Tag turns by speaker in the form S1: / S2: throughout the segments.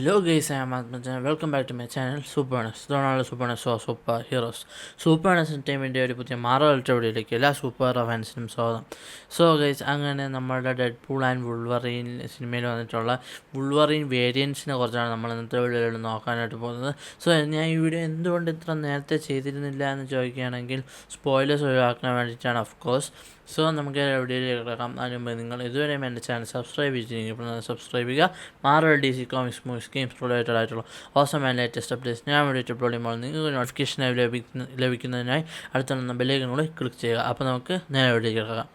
S1: Hello guys, I am Ahmed and welcome back to my channel Superness. ഇതാണ് സൂപ്പർനെസ് super heroes. സൂപ്പർനെസ് entertainment ഒരു പുതിയ മാറൽ വീഡിയോയിലേക്ക് എല്ലാ സൂപ്പർ ഫാൻസിനും സ്വാഗതം. സോ ഗൈസ്, അങ്ങനെ നമ്മുടെ ഡെഡ്പൂൾ ആൻഡ് വുൾവറീൻ സിനിമയിൽ വന്നിട്ടുള്ള വുൾവറീൻ വേരിയൻസിനെ കുറിച്ചാണ് നമ്മൾ ഇന്നത്തെ വീഡിയോയിൽ നോക്കാനായിട്ട് പോകുന്നത്. സോ ഞാൻ ഈ വീഡിയോ എന്തുകൊണ്ട് ഇത്ര നേരത്തെ ചെയ്തിരുന്നില്ല എന്ന് ചോദിക്കുകയാണെങ്കിൽ സ്പോയിലേഴ്സ് ഒഴിവാക്കാൻ വേണ്ടിയിട്ടാണ് ഓഫ് കോഴ്സ്. സോ നമുക്ക് വീഡിയോയിലേക്ക് കിടക്കാം. അതിന് മുമ്പ് നിങ്ങൾ ഇതുവരെയും എൻ്റെ ചാനൽ സബ്സ്ക്രൈബ് ചെയ്തിട്ടുണ്ടെങ്കിൽ സബ്സ്ക്രൈബ് ചെയ്യുക. Marvel DC comics movies games related ആയിട്ടുള്ള ഓസം ആൻഡ് ലേറ്റസ്റ്റ് അപ്ഡേറ്റ്സ് ഞാൻ വീഡിയോ അപ്ലോഡ് ചെയ്യുമ്പോൾ നിങ്ങൾക്ക് നോട്ടിഫിക്കേഷൻ ലഭിക്കുന്നതിനായി അടുത്തുള്ള ബെല്ലൈക്കൺ കൂടി ക്ലിക്ക് ചെയ്യുക. അപ്പോൾ നമുക്ക് നേരെ വീഡിയോയിലേക്ക് കിടക്കാം.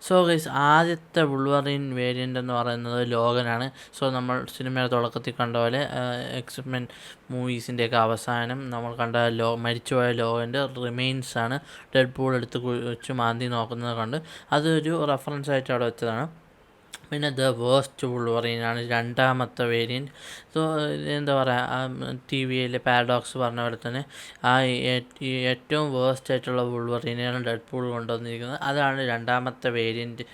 S1: സോ ഗൈസ്, ആദ്യത്തെ വുൾവറീൻ വേരിയൻ്റ് എന്ന് പറയുന്നത് ലോഗനാണ്. സോ നമ്മൾ സിനിമയുടെ തുടക്കത്തിൽ കണ്ട പോലെ എക്സ്മെൻ മൂവീസിൻ്റെയൊക്കെ അവസാനം നമ്മൾ കണ്ട മരിച്ചുപോയ ലോഗൻ്റെ റിമെയിൻസ് ആണ് ഡെഡ്പൂൾ എടുത്ത് വെച്ച് മാന്തി നോക്കുന്നത് കണ്ട് അതൊരു റെഫറൻസ് ആയിട്ട് അവിടെ വെച്ചതാണ്. പിന്നെ ദ വേസ്റ്റ് വുൾവറീനാണ് രണ്ടാമത്തെ വേരിയൻറ്റ്. സോ എന്താ പറയുക, TVയിലെ പാരഡോക്സ് പറഞ്ഞ പോലെ തന്നെ ഏറ്റവും വേസ്റ്റ് ആയിട്ടുള്ള വുൾവറീനെയാണ് ഡെഡ്പൂൾ കൊണ്ടുവന്നിരിക്കുന്നത്. അതാണ് രണ്ടാമത്തെ വേരിയൻറ്റ്.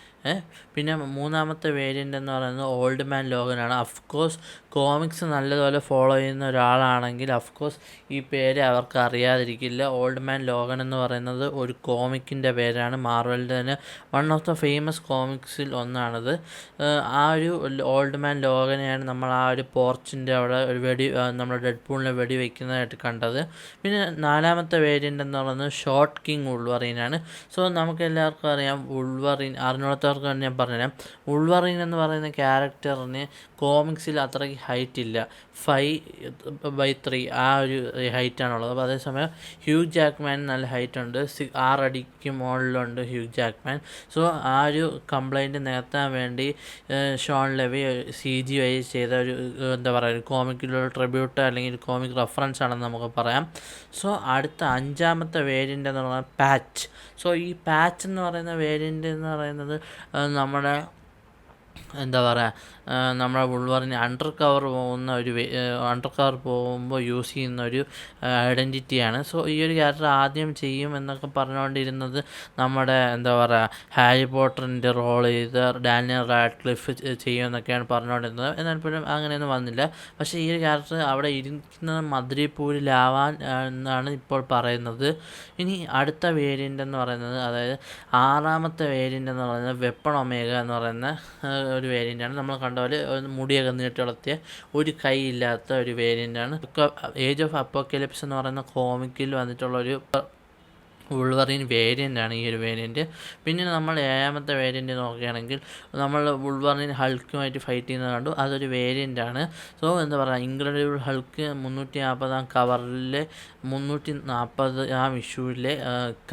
S1: പിന്നെ മൂന്നാമത്തെ വേരിയൻ്റ് എന്ന് പറയുന്നത് ഓൾഡ് മാൻ ലോഗനാണ്. അഫ്കോഴ്സ് കോമിക്സ് നല്ലതുപോലെ ഫോളോ ചെയ്യുന്ന ഒരാളാണെങ്കിൽ അഫ്കോഴ്സ് ഈ പേര് അവർക്ക് അറിയാതിരിക്കില്ല. ഓൾഡ് മാൻ ലോഗൻ എന്ന് പറയുന്നത് ഒരു കോമിക്കിൻ്റെ പേരാണ്. മാർവലിൻ്റെ തന്നെ വൺ ഓഫ് ദ ഫേമസ് കോമിക്സിൽ ഒന്നാണത്. ആ ഒരു ഓൾഡ് മാൻ ലോഗനെയാണ് നമ്മൾ ആ ഒരു പോർച്ചിൻ്റെ അവിടെ ഒരു നമ്മൾ ഡെഡ്പൂളിനെ വെടി വയ്ക്കുന്നതായിട്ട് കണ്ടത്. പിന്നെ നാലാമത്തെ വേരിയൻ്റ് എന്ന് പറയുന്നത് ഷോർട്ട് കിങ് വുൾവറീനാണ്. സോ നമുക്ക് എല്ലാവർക്കും അറിയാം, വുൾവറീൻ അറിഞ്ഞിടത്തവർക്ക് ഞാൻ പറഞ്ഞുതരാം. വുൾവറീൻ എന്ന് പറയുന്ന ക്യാരക്ടറിന് കോമിക്സിൽ അത്രയ്ക്ക് ഹൈറ്റ് ഇല്ല, 5'3" ആ ഒരു ഹൈറ്റാണുള്ളത്. അപ്പോൾ അതേസമയം ഹ്യൂഗ് ജാക്ക്മാൻ നല്ല ഹൈറ്റ് ഉണ്ട്, 6 അടിക്ക് മുകളിലുണ്ട് ഹ്യൂഗ് ജാക്ക്മാൻ. സോ ആ ഒരു കംപ്ലൈൻറ്റ് നികത്താൻ വേണ്ടി ഷോൺ ലെവി CG വഴി ചെയ്ത ഒരു എന്താ പറയുക, കോമിക്കിലുള്ള ട്രിബ്യൂട്ട് അല്ലെങ്കിൽ കോമിക് റെഫറൻസ് ആണെന്ന് നമുക്ക് പറയാം. സോ അടുത്ത അഞ്ചാമത്തെ വേരിയൻ്റ് എന്ന് പറയുന്നത് പാച്ച്. സോ ഈ പാച്ച് എന്ന് പറയുന്ന വേരിയൻ്റ് എന്ന് പറയുന്നത് നമ്മുടെ എന്താ പറയുക, നമ്മുടെ വുൾവറീൻ അണ്ടർ കവർ പോകുമ്പോൾ യൂസ് ചെയ്യുന്ന ഒരു ഐഡൻറ്റിറ്റിയാണ്. സോ ഈ ഒരു ക്യാരക്ടർ ആദ്യം ചെയ്യും എന്നൊക്കെ പറഞ്ഞുകൊണ്ടിരുന്നത് നമ്മുടെ എന്താ പറയുക, ഹാരി പോട്ടറിൻ്റെ റോൾ ചെയ്ത് ഡാനിയൽ റാഡ്ക്ലിഫ് ചെയ്യുമെന്നൊക്കെയാണ് പറഞ്ഞുകൊണ്ടിരുന്നത്. എന്നാൽ പോലും അങ്ങനെയൊന്നും വന്നില്ല. പക്ഷേ ഈ ഒരു ക്യാരക്ടർ അവിടെ ഇരിക്കുന്നത് മദ്രിപൂരിലാവാൻ എന്നാണ് ഇപ്പോൾ പറയുന്നത്. ഇനി അടുത്ത വേരിയൻ്റ് എന്ന് പറയുന്നത്, അതായത് ആറാമത്തെ വേരിയൻ്റ് എന്ന് പറയുന്നത് വെപ്പൺ ഒമേഗ എന്ന് പറയുന്ന ഒരു വേരിയൻ്റാണ്. നമ്മൾ കണ്ട പോലെ മുടിയൊക്കെ നീട്ടി വളർത്തിയ ഒരു കൈ ഇല്ലാത്ത ഒരു വേരിയൻ്റാണ്. ഏജ് ഓഫ് അപ്പോക്കലിപ്സ് എന്ന് പറയുന്ന കോമിക്കിൽ വന്നിട്ടുള്ള ഒരു വുൾവറീൻ വേരിയൻ്റാണ് ഈ ഒരു വേരിയൻറ്റ്. പിന്നെ നമ്മൾ ഏഴാമത്തെ വേരിയൻറ്റ് നോക്കുകയാണെങ്കിൽ നമ്മൾ വുൾവറീൻ ഹൾക്കുമായിട്ട് ഫൈറ്റ് ചെയ്യുന്നത് കണ്ടു, അതൊരു വേരിയൻ്റാണ്. സോ എന്താ പറയുക, ഇൻക്രെഡിബിൾ ഹൾക്ക് 340 കവറിലെ 340 ഇഷ്യൂവിലെ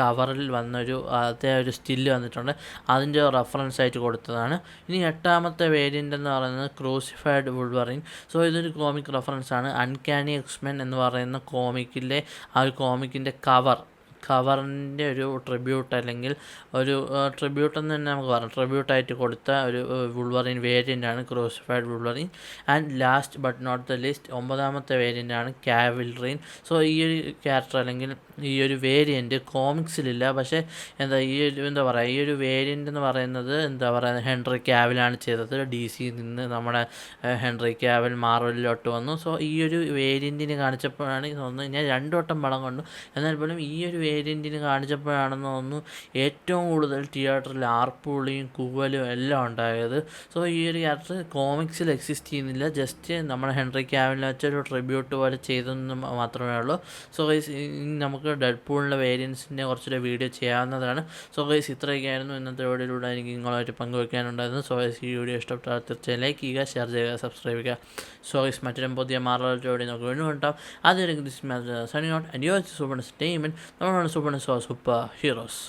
S1: കവറിൽ വന്നൊരു അതേ ഒരു സ്റ്റില്ല് വന്നിട്ടുണ്ട്, അതിൻ്റെ റെഫറൻസ് ആയിട്ട് കൊടുത്തതാണ്. ഇനി എട്ടാമത്തെ വേരിയൻ്റ് എന്ന് പറയുന്നത് ക്രൂസിഫൈഡ് വുൾവറീൻ. സോ ഇതൊരു കോമിക് റെഫറൻസ് ആണ്. അൺകാനി എക്സ്മെൻ എന്ന് പറയുന്ന കോമിക്കിലെ ആ ഒരു കോമിക്കിൻ്റെ കവറിൻ്റെ ഒരു ട്രിബ്യൂട്ട് അല്ലെങ്കിൽ ഒരു ട്രിബ്യൂട്ട് എന്ന് തന്നെ നമുക്ക് പറയാം, ട്രിബ്യൂട്ടായിട്ട് കൊടുത്ത ഒരു വുൾവറീൻ വേരിയൻ്റാണ് crucified Wolverine. And last but not the list, ഒമ്പതാമത്തെ വേരിയൻ്റാണ് കാവിൽറീൻ. സോ ഈ ഒരു ക്യാരക്ടർ അല്ലെങ്കിൽ ഈ ഒരു വേരിയൻറ്റ് കോമിക്സിലില്ല. പക്ഷേ ഈ ഒരു വേരിയൻ്റ് എന്ന് പറയുന്നത് ഹെൻറി കാവിലാണ് ചെയ്തത്. DC നിന്ന് നമ്മുടെ ഹെൻറി കാവിൽ മാർവലിലോട്ട് വന്നു. സോ ഈ ഒരു വേരിയൻറ്റിന് കാണിച്ചപ്പോഴാണ് തോന്നുന്നത്, ഞാൻ 2 വട്ടം പടം കണ്ടു, എന്നാൽ പോലും ഈ ഒരു വേരിയൻറ്റിന് കാണിച്ചപ്പോഴാണെന്ന് തോന്നുന്നു ഏറ്റവും കൂടുതൽ തിയേറ്ററിൽ ആർപ്പുവിളിയും കൂവലും എല്ലാം ഉണ്ടായത്. സോ ഈ ഒരു ക്യാരക്ടർ കോമിക്സിൽ എക്സിസ്റ്റ് ചെയ്യുന്നില്ല, ജസ്റ്റ് നമ്മുടെ ഹെൻറി കാവിലിനെ വെച്ചൊരു ട്രിബ്യൂട്ട് പോലെ ചെയ്തെന്ന് മാത്രമേ ഉള്ളൂ. സോ ഗൈസ്, നമുക്ക് ഡെഡ്പൂളിൻ്റെ വേരിയൻസിൻ്റെ കുറച്ചൊരു വീഡിയോ ചെയ്യാവുന്നതാണ്. സോ ഗൈസ്, ഇത്രയൊക്കെയായിരുന്നു ഇന്നത്തെ വീഡിയോയിലൂടെ എനിക്ക് നിങ്ങളുമായിട്ട് പങ്കുവയ്ക്കാനുണ്ടായിരുന്നു. സോ ഗൈസ്, ഈ വീഡിയോ ഇഷ്ടപ്പെട്ടാൽ തീർച്ചയായും ലൈക്ക് ചെയ്യുക, ഷെയർ ചെയ്യുക, സബ്സ്ക്രൈബ് ചെയ്യുക. സോ ഗൈസ്, മറ്റൊരു പുതിയ മാർവൽ വീഡിയോ നമുക്ക് വീണ്ടും ഉണ്ടാവും. അതൊരു signing out and you are super entertainment. നമ്മളാണ് സൂപ്പർ ഹീറോസ്.